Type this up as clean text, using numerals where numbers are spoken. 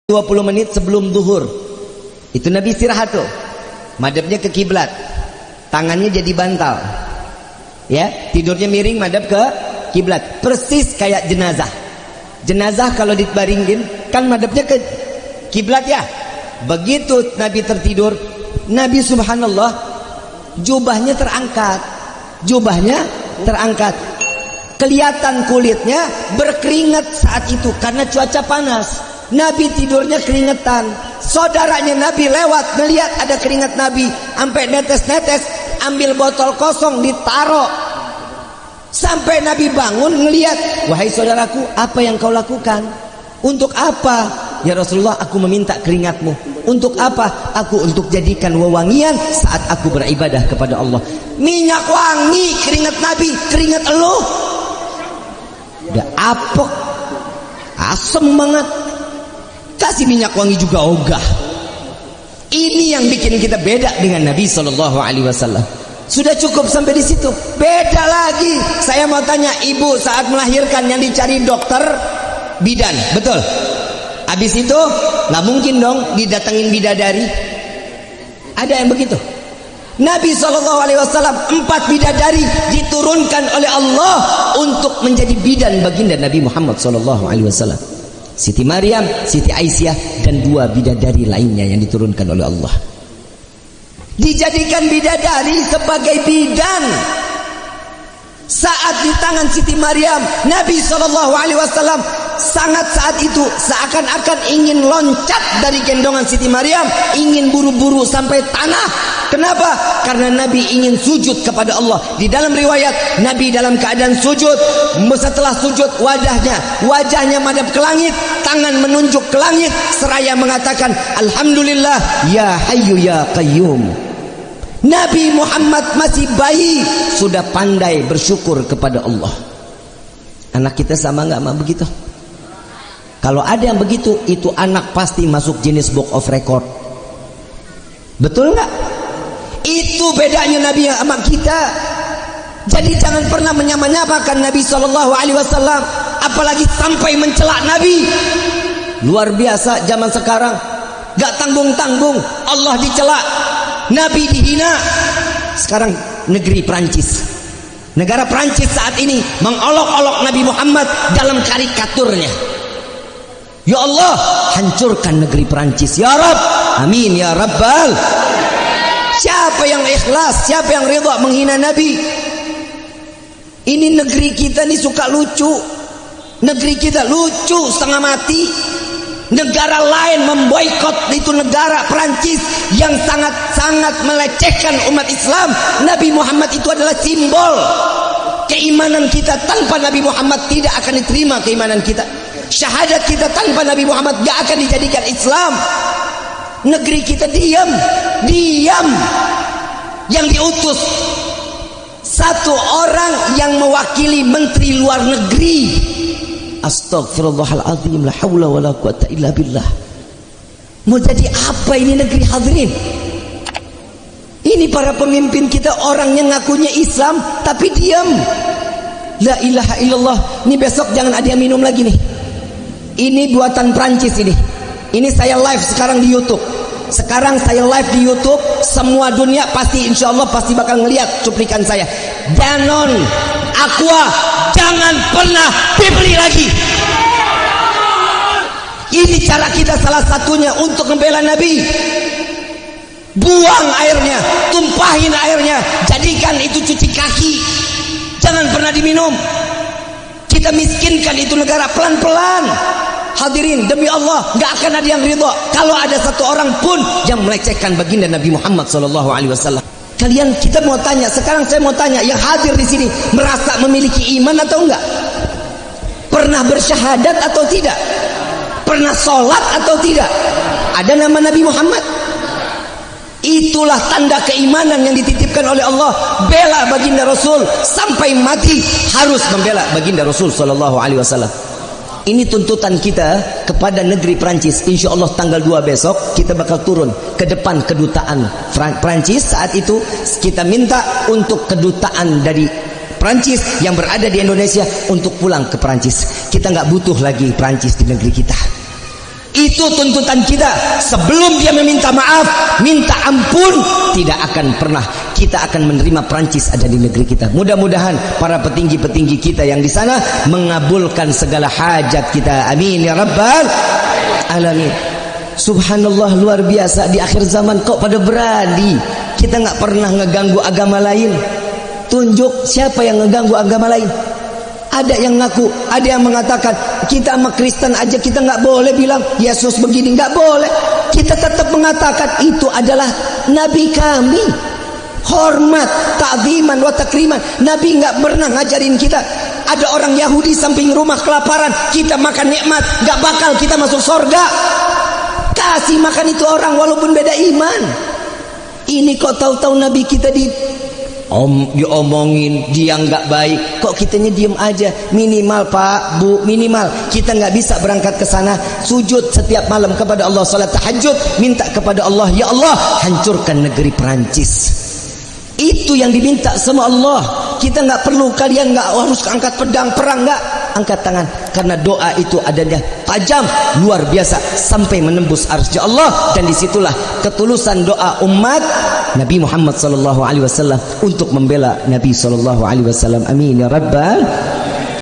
20 menit sebelum zuhur itu Nabi istirahat tuh, madhabnya ke kiblat, tangannya jadi bantal, ya, tidurnya miring madhab ke kiblat, persis kayak jenazah. Jenazah kalau dibaringin kan madhabnya ke kiblat ya. Begitu Nabi tertidur, Nabi subhanallah jubahnya terangkat, kelihatan kulitnya berkeringat saat itu karena cuaca panas. Nabi tidurnya keringetan. Saudaranya Nabi lewat melihat ada keringat Nabi sampai netes-netes, ambil botol kosong ditaruh. Sampai Nabi bangun ngelihat, wahai saudaraku, apa yang kau lakukan? Untuk apa? Ya Rasulullah, aku meminta keringatmu. Untuk apa? Aku untuk jadikan wewangian saat aku beribadah kepada Allah. Minyak wangi keringat Nabi, keringat elu udah apok, asem banget. Kasih minyak wangi juga ogah. Ini yang bikin kita beda dengan Nabi SAW. Sudah cukup sampai di situ. Beda lagi. Saya mau tanya, ibu saat melahirkan yang dicari dokter bidan, betul? Habis itu nggak mungkin dong didatengin bidadari. Ada yang begitu? Nabi SAW 4 bidadari diturunkan oleh Allah untuk menjadi bidan baginda Nabi Muhammad SAW. Siti Maryam, Siti Aisyah, dan 2 bidadari lainnya yang diturunkan oleh Allah. Dijadikan bidadari sebagai bidan. Saat di tangan Siti Maryam, Nabi SAW sangat saat itu seakan-akan ingin loncat dari gendongan Siti Maryam, ingin buru-buru sampai tanah. Kenapa? Karena Nabi ingin sujud kepada Allah. Di dalam riwayat, Nabi dalam keadaan sujud, setelah sujud wajahnya madhab ke langit, tangan menunjuk ke langit, seraya mengatakan Alhamdulillah ya Hayyu ya Qayyum. Nabi Muhammad masih bayi sudah pandai bersyukur kepada Allah. Anak kita sama nggak sama begitu? Kalau ada yang begitu, itu anak pasti masuk jenis book of record. Betul nggak? Itu bedanya Nabi sama kita. Jadi jangan pernah menyamakan Nabi SAW, apalagi sampai mencela Nabi. Luar biasa zaman sekarang, gak tanggung-tanggung Allah dicela, Nabi dihina. Sekarang negeri Prancis, negara Prancis saat ini mengolok-olok Nabi Muhammad dalam karikaturnya. Ya Allah, hancurkan negeri Prancis ya Rabb. Amin ya Rabbal. Siapa yang ikhlas, siapa yang ridha menghina Nabi? Ini negeri kita nih suka lucu. Negeri kita lucu setengah mati. Negara lain memboikot itu negara Prancis yang sangat-sangat melecehkan umat Islam. Nabi Muhammad itu adalah simbol keimanan kita. Tanpa Nabi Muhammad tidak akan diterima keimanan kita. Syahadat kita tanpa Nabi Muhammad gak akan dijadikan Islam. Negeri kita diam. Yang diutus satu orang yang mewakili menteri luar negeri. Astagfirullahaladzim, la haula wa la quwata illa billah. Mau jadi apa ini negeri hadirin? Ini para pemimpin kita orang yang ngakunya Islam tapi diam. La ilaha illallah. Ini besok jangan ada yang minum lagi nih. Ini buatan Prancis ini. Ini saya live sekarang di YouTube. Sekarang saya live di YouTube. Semua dunia pasti insya Allah pasti bakal ngeliat cuplikan saya. Danone, Aqua, jangan pernah dibeli lagi. Ini cara kita salah satunya untuk membela Nabi. Buang airnya, tumpahin airnya, jadikan itu cuci kaki. Jangan pernah diminum. Kita miskinkan itu negara pelan-pelan. Hadirin, demi Allah gak akan ada yang ridha kalau ada satu orang pun yang melecehkan baginda Nabi Muhammad SAW. Kalian, kita mau tanya sekarang, saya mau tanya yang hadir di sini merasa memiliki iman atau enggak? Pernah bersyahadat atau tidak? Pernah sholat atau tidak? Ada nama Nabi Muhammad? Itulah tanda keimanan yang dititipkan oleh Allah. Bela baginda Rasul sampai mati, harus membela baginda Rasul SAW. Ini tuntutan kita kepada negeri Prancis. Insya Allah tanggal 2 besok kita bakal turun ke depan kedutaan Prancis. Saat itu kita minta untuk kedutaan dari Prancis yang berada di Indonesia untuk pulang ke Prancis. Kita nggak butuh lagi Prancis di negeri kita. Itu tuntutan kita. Sebelum dia meminta maaf, minta ampun, tidak akan pernah kita akan menerima Prancis ada di negeri kita. Mudah-mudahan para petinggi-petinggi kita yang di sana mengabulkan segala hajat kita. Amin ya rabbal alamin. Subhanallah, luar biasa. Di akhir zaman kok pada berani. Kita nggak pernah ngeganggu agama lain. Tunjuk siapa yang ngeganggu agama lain. Ada yang ngaku, ada yang mengatakan kita sama Kristen aja kita nggak boleh bilang Yesus begini, nggak boleh. Kita tetap mengatakan itu adalah Nabi kami. Hormat, ta'ziman wa takriman. Nabi nggak pernah ngajarin kita. Ada orang Yahudi samping rumah kelaparan, kita makan nikmat, nggak bakal kita masuk surga. Kasih makan itu orang walaupun beda iman. Ini kok tahu-tahu Nabi kita diomongin dia nggak baik, kok kitanya diem aja. Minimal Pak Bu, minimal kita nggak bisa berangkat ke sana sujud setiap malam kepada Allah, salat tahajud, minta kepada Allah, ya Allah hancurkan negeri Perancis. Itu yang diminta sama Allah. Kita nggak perlu, kalian nggak harus angkat pedang perang, nggak, angkat tangan, karena doa itu adanya tajam luar biasa sampai menembus arsy Allah. Dan disitulah ketulusan doa umat Nabi Muhammad SAW untuk membela Nabi SAW. Amin ya rabbal